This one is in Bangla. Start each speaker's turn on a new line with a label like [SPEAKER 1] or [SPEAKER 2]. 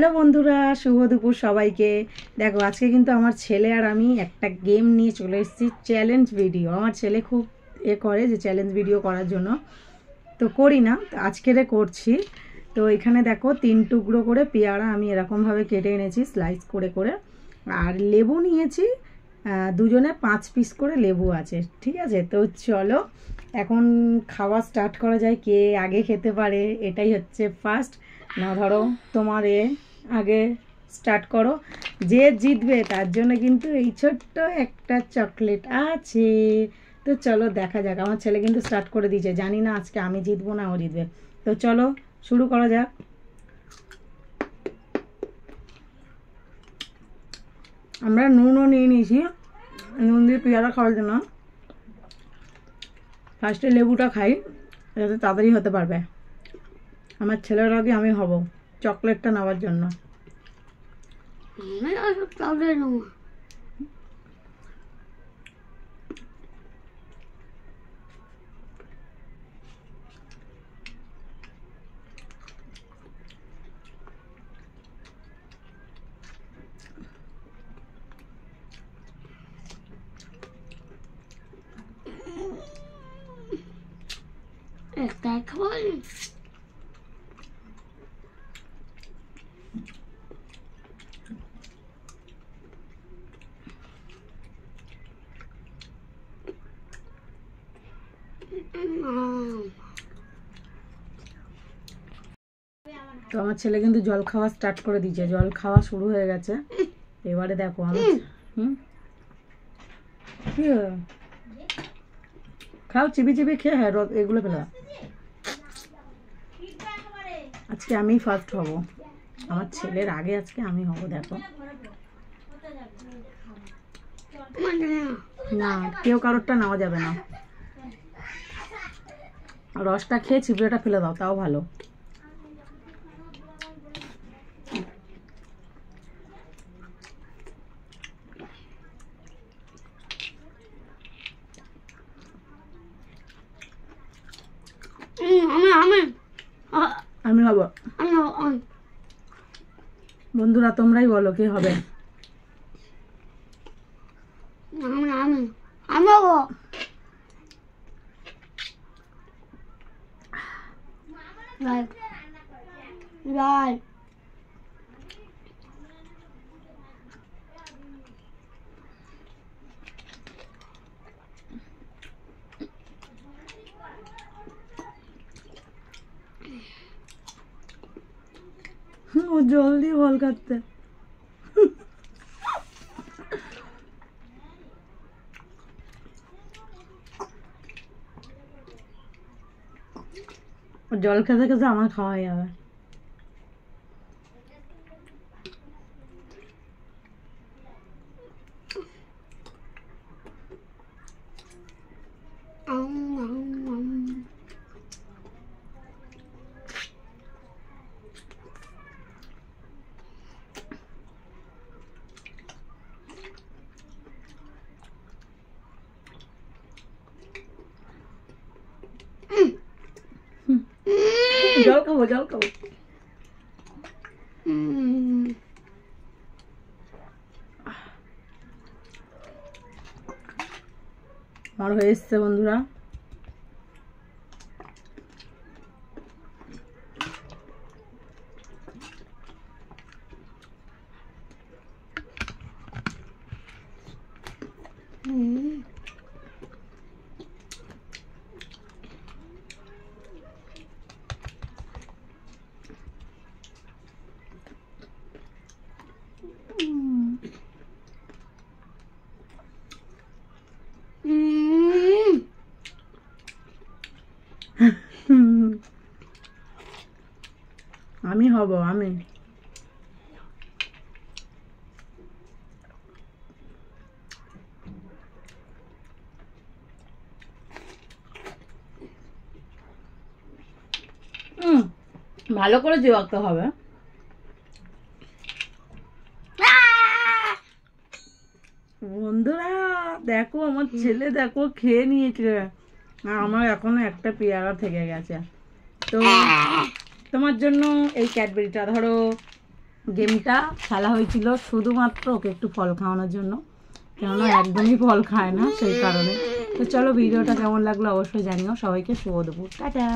[SPEAKER 1] হ্যালো বন্ধুরা, শুভ দুপুর সবাইকে। দেখো আজকে কিন্তু আমার ছেলে আর আমি একটা গেম নিয়ে চলে এসেছি, চ্যালেঞ্জ ভিডিও। আমার ছেলে খুব করে যে চ্যালেঞ্জ ভিডিও করার জন্য, তো করি না, তো আজকেরে করছি। তো এখানে দেখো 3 টুকরো করে পেয়ারা আমি এরকমভাবে কেটে এনেছি স্লাইস করে করে, আর লেবু নিয়েছি দুজনে 5 পিস করে লেবু আছে, ঠিক আছে। তো চলো এখন খাওয়া স্টার্ট করা যায়, কে আগে খেতে পারে এটাই হচ্ছে ফার্স্ট। না ধরো তোমার আগে স্টার্ট করো, যে জিতবে তার জন্য কিন্তু এই ছোট্ট একটা চকলেট আছে। তো চলো দেখা যাক, আমার ছেলে কিন্তু স্টার্ট করে দিয়েছে, জানি না আজকে আমি জিতবো না ও জিতবে। তো চলো শুরু করা যাক। আমরা নুনও নিয়ে নিয়েছি, নুন দিয়ে পেয়ারা খাওয়ার জন্য। ফার্স্টে লেবুটা খাই, যাতে তাড়াতাড়ি হতে পারবে। আমার ছেলের আগে আমি হব চকলেটটা নেওয়ার জন্য। তো আমার ছেলে কিন্তু জল খাওয়া স্টার্ট করে দিয়েছে, জল খাওয়া শুরু হয়ে গেছে। এবারে দেখো আমি খাও, চিবি চিবি খেয়ে। হ্যাঁ, এগুলো ফেলা। আজকে আমি ফার্স্ট হব, আমার ছেলের আগে আজকে আমি হব। দেখো না, কেউ কারোরটা নেওয়া যাবে না। রসটা খেয়ে চিবড়েটা ফেলে দাও, তাও ভালো। আমি হব। বন্ধুরা তোমরাই বলো কে হবে। ও জল দিয়ে বল কাটতে। জল খেতে খেতে আমার খাওয়া হয়ে যাবে। জল খাবো, জল খাবো। আমার হয়ে এসছে বন্ধুরা। আমি হব, আমি। ভালো করে জোয়াতে হবে। বন্ধুরা দেখো আমার ছেলে দেখো খেয়ে নিয়েছে, আর আমার এখনো একটা পেয়ারা থেকে গেছে। তো তোমার জন্য এই ক্যাডবেরিটা ধরো, গেমটা খেলা হয়েছিল শুধুমাত্র ওকে একটু ফল খাওয়ানোর জন্য, কেননা একদমই ফল খায় না সেই কারণে। তো চলো ভিডিওটা কেমন লাগলো অবশ্যই জানিও। সবাইকে শুভ দুপুর, টাটা।